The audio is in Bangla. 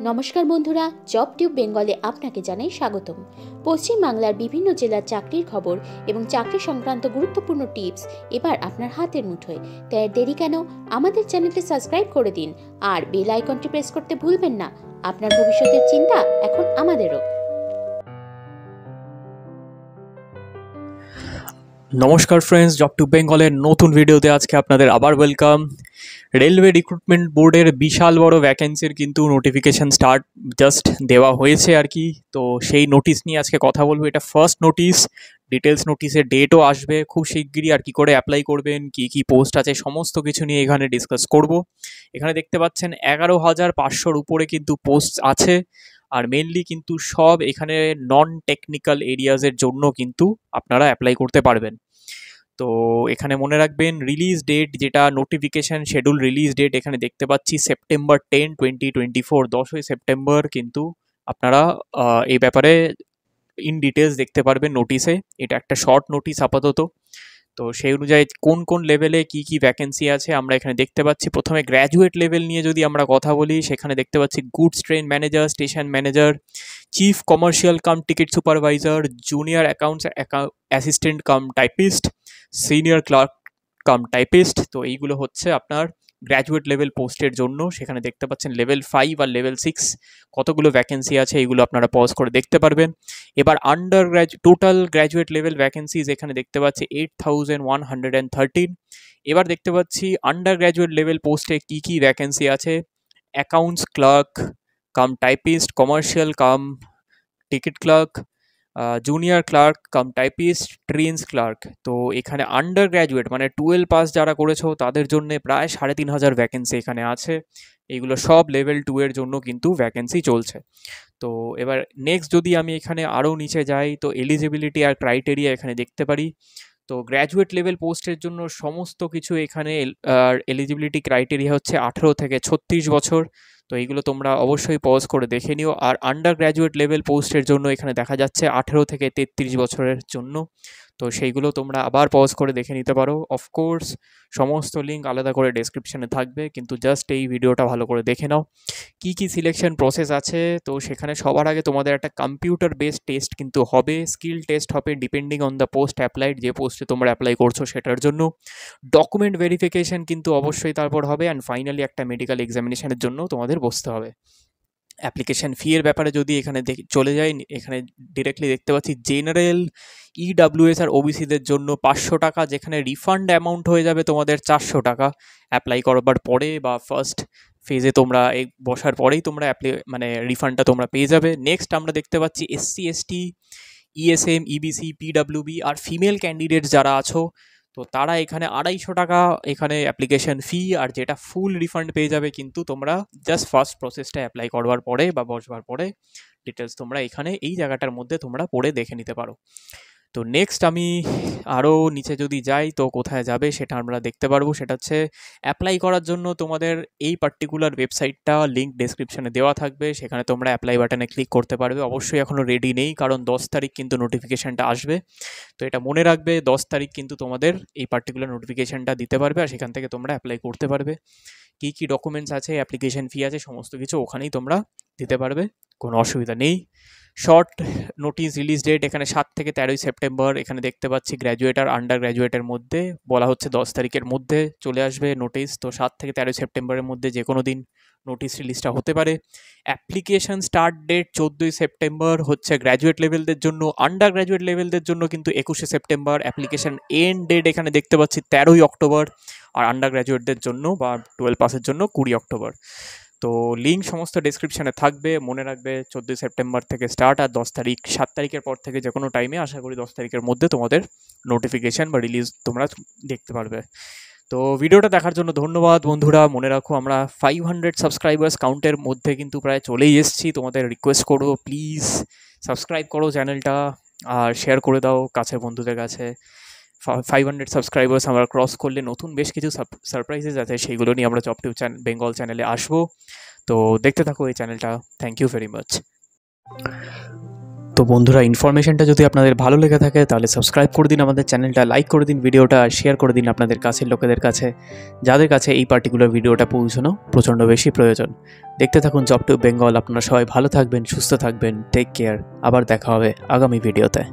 নমস্কার বন্ধুরা, জব টিউব বেঙ্গলে আপনাকে জানাই স্বাগতম। পশ্চিম বাংলার বিভিন্ন জেলার চাকরির খবর এবং চাকরি সংক্রান্ত গুরুত্বপূর্ণ টিপস এবার আপনার হাতের মুঠোয়। তাই আর দেরি কেন, আমাদের চ্যানেলটি সাবস্ক্রাইব করে দিন আর বেল আইকনটি প্রেস করতে ভুলবেন না। আপনার ভবিষ্যতের চিন্তা এখন আমাদেরও। নমস্কার ফ্রেন্ডস, জব টু বেঙ্গলের নতুন ভিডিওতে আজকে আপনাদের আবার ওয়েলকাম। রেলওয়ে রিক্রুটমেন্ট বোর্ডের বিশাল বড় ভ্যাকেন্সির কিন্তু নোটিফিকেশান জাস্ট দেওয়া হয়েছে আর কি। তো সেই নোটিশ নিয়ে আজকে কথা বলবো। এটা ফার্স্ট নোটিশ, ডিটেলস নোটিশের ডেটও আসবে খুব শিগগিরই। আর কি করে অ্যাপ্লাই করবেন, কি কি পোস্ট আছে, সমস্ত কিছু নিয়ে এখানে ডিসকাস করব। এখানে দেখতে পাচ্ছেন 11,500-র উপরে কিন্তু পোস্ট আছে। আর মেনলি কিন্তু সব এখানে নন টেকনিক্যাল এরিয়াজের জন্য কিন্তু আপনারা অ্যাপ্লাই করতে পারবেন। তো এখানে মনে রাখবেন রিলিজ ডেট, যেটা নোটিফিকেশান শিডিউল রিলিজ ডেট এখানে দেখতে পাচ্ছি সেপ্টেম্বর 10, 2024, 10ই সেপ্টেম্বর কিন্তু আপনারা এই ব্যাপারে ইন ডিটেলস দেখতে পারবেন নোটিশে। এটা একটা শর্ট নোটিশ আপাতত। তো সেই অনুযায়ী কোন কোন লেভেলে কি কি ভ্যাকেন্সি আছে আমরা এখানে দেখতে পাচ্ছি। প্রথমে গ্র্যাজুয়েট লেভেল নিয়ে যদি আমরা কথা বলি, সেখানে দেখতে পাচ্ছি goods train manager, station manager, chief commercial cum ticket supervisor, junior accounts assistant cum typist, senior clerk cum typist. তো এইগুলো হচ্ছে আপনার গ্র্যাজুয়েট লেভেল পোস্টের জন্য। সেখানে দেখতে পাচ্ছেন লেভেল 5 আর লেভেল 6 কতগুলো ভ্যাকেন্সি আছে, এইগুলো আপনারা পজ করে দেখতে পারবেন। এবার টোটাল গ্র্যাজুয়েট লেভেল ভ্যাকেন্সিজ এখানে দেখতে পাচ্ছি 8,113। এবার দেখতে পাচ্ছি আন্ডার গ্র্যাজুয়েট লেভেল পোস্টে কী কী ভ্যাকেন্সি আছে। Accounts clerk cum typist, commercial cum ticket clerk, junior clerk cum typist, trains clerk. তো এখানে আন্ডার গ্র্যাজুয়েট মানে 12 পাস যারা করেছো তাদের জন্য প্রায় 3,500 ভ্যাকেন্সি এখানে আছে। এইগুলো সব লেভেল 2 এর জন্য কিন্তু ভ্যাকেন্সি চলছে। তো এবার নেক্সট যদি আমি এখানে আরও নিচে যাই, তো এলিজিবিলিটি আর ক্রাইটেরিয়া এখানে দেখতে পারি। তো গ্র্যাজুয়েট লেভেল পোস্টের জন্য সমস্ত কিছু এখানে এলিজিবিলিটি ক্রাইটেরিয়া হচ্ছে 18 থেকে 36 বছর। তো এইগুলো তোমরা অবশ্যই পজ করে দেখে নিও। আর আন্ডার গ্র্যাজুয়েট লেভেল পোস্টের জন্য এখানে দেখা যাচ্ছে 18 থেকে 33 বছরের জন্য। তো সেইগুলো তোমরা আবার পজ করে দেখে নিতে পারো। অফকোর্স সমস্ত লিঙ্ক আলাদা করে ডেসক্রিপশানে থাকবে, কিন্তু জাস্ট এই ভিডিওটা ভালো করে দেখে নাও কি কি সিলেকশন প্রসেস আছে। তো সেখানে সবার আগে তোমাদের একটা কম্পিউটার বেসড টেস্ট কিন্তু হবে, স্কিল টেস্ট হবে depending on the post applied, যে পোস্টে তোমরা অ্যাপ্লাই করছো সেটার জন্য। ডকুমেন্ট ভেরিফিকেশন কিন্তু অবশ্যই তারপর হবে। অ্যান্ড ফাইনালি একটা মেডিকেল এক্সামিনেশনের জন্য তোমাদের বসতে হবে। অ্যাপ্লিকেশান ফি এর ব্যাপারে যদি এখানে চলে যাই, এখানে ডিরেক্টলি দেখতে পাচ্ছি জেনারেল, ইডাব্লিউএস আর ওবিসিদের জন্য 500 টাকা, যেখানে রিফান্ড অ্যামাউন্ট হয়ে যাবে তোমাদের 400 টাকা অ্যাপ্লাই করবার পরে বা ফার্স্ট ফেজে তোমরা বসার পরেই তোমরা রিফান্ডটা তোমরা পেয়ে যাবে। নেক্সট আমরা দেখতে পাচ্ছি এসসি এসটি, ইএসএম, ইবিসি, পিডাব্লিউবি আর ফিমেল ক্যান্ডিডেট যারা আছো, তো তারা এখানে 250 টাকা এখানে অ্যাপ্লিকেশন ফি, আর যেটা ফুল রিফান্ড পেয়ে যাবে কিন্তু তোমরা জাস্ট ফার্স্ট প্রসেসটা অ্যাপ্লাই করবার পরে বা বসবার পরে। ডিটেলস তোমরা এখানে এই জায়গাটার মধ্যে তোমরা পড়ে দেখে নিতে পারো। তো নেক্সট আমি আরও নিচে যদি যাই, তো কোথায় যাবে সেটা আমরা দেখতে পারবো। সেটা হচ্ছে অ্যাপ্লাই করার জন্য তোমাদের এই পার্টিকুলার ওয়েবসাইটটা লিঙ্ক ডেসক্রিপশনে দেওয়া থাকবে, সেখানে তোমরা অ্যাপ্লাই বাটনে ক্লিক করতে পারবে। অবশ্যই এখনও রেডি নেই, কারণ 10 তারিখ কিন্তু নোটিফিকেশানটা আসবে। তো এটা মনে রাখবে, 10 তারিখ কিন্তু তোমাদের এই পার্টিকুলার নোটিফিকেশানটা দিতে পারবে, আর সেখান থেকে তোমরা অ্যাপ্লাই করতে পারবে। কী কী ডকুমেন্টস আছে, অ্যাপ্লিকেশন ফি আছে, সমস্ত কিছু ওখানেই তোমরা দিতে পারবে, কোনো অসুবিধা নেই। শর্ট নোটিশ রিলিজ ডেট এখানে 7 থেকে 13ই সেপ্টেম্বর। এখানে দেখতে পাচ্ছি গ্র্যাজুয়েট আর আন্ডার গ্র্যাজুয়েটের মধ্যে বলা হচ্ছে 10 তারিখের মধ্যে চলে আসবে নোটিশ। তো 7 থেকে 13 সেপ্টেম্বরের মধ্যে যে কোনো দিন নোটিশ রিলিজটা হতে পারে। অ্যাপ্লিকেশন স্টার্ট ডেট 14ই সেপ্টেম্বর হচ্ছে গ্র্যাজুয়েট লেভেলদের জন্য। আন্ডার গ্র্যাজুয়েট লেভেলদের জন্য কিন্তু 21শে সেপ্টেম্বর। অ্যাপ্লিকেশন এন্ড ডেট এখানে দেখতে পাচ্ছি 13ই অক্টোবর। আর আন্ডার গ্র্যাজুয়েটদের জন্য বা 12 পাসের জন্য 20 অক্টোবর। তো লিঙ্ক সমস্ত ডেসক্রিপশানে থাকবে। মনে রাখবে 14ই সেপ্টেম্বর থেকে স্টার্ট, আর 10 তারিখ 7 তারিখের পর থেকে যে কোনো টাইমে, আশা করি 10 তারিখের মধ্যে তোমাদের নোটিফিকেশান বা রিলিজ তোমরা দেখতে পারবে। তো ভিডিওটা দেখার জন্য ধন্যবাদ বন্ধুরা। মনে রাখো আমরা 500 সাবস্ক্রাইবার্স কাউন্টের মধ্যে কিন্তু প্রায় চলেই এসেছি। তোমাদের রিকোয়েস্ট করবো প্লিজ সাবস্ক্রাইব করো চ্যানেলটা আর শেয়ার করে দাও কাছের বন্ধুদের কাছে। 500 সাবস্ক্রাইবার্স আমরা ক্রস করলে নতুন বেশ কিছু সারপ্রাইজেস আছে, সেইগুলো নিয়ে আমরা জব টিউব বেঙ্গল চ্যানেলে আসবো। তো দেখতে থাকো এই চ্যানেলটা। Thank you very much. তো বন্ধুরা, ইনফরমেশনটা যদি আপনাদের ভালো লেগে থাকে তাহলে সাবস্ক্রাইব করে দিন আমাদের চ্যানেলটা, লাইক করে দিন ভিডিওটা, আর শেয়ার করে দিন আপনাদের কাছের লোকেদের কাছে, যাদের কাছে এই পার্টিকুলার ভিডিওটা পৌঁছানো প্রচণ্ড বেশি প্রয়োজন। দেখতে থাকুন জব টু বেঙ্গল। আপনারা সবাই ভালো থাকবেন, সুস্থ থাকবেন, টেক কেয়ার। আবার দেখা হবে আগামী ভিডিওতে।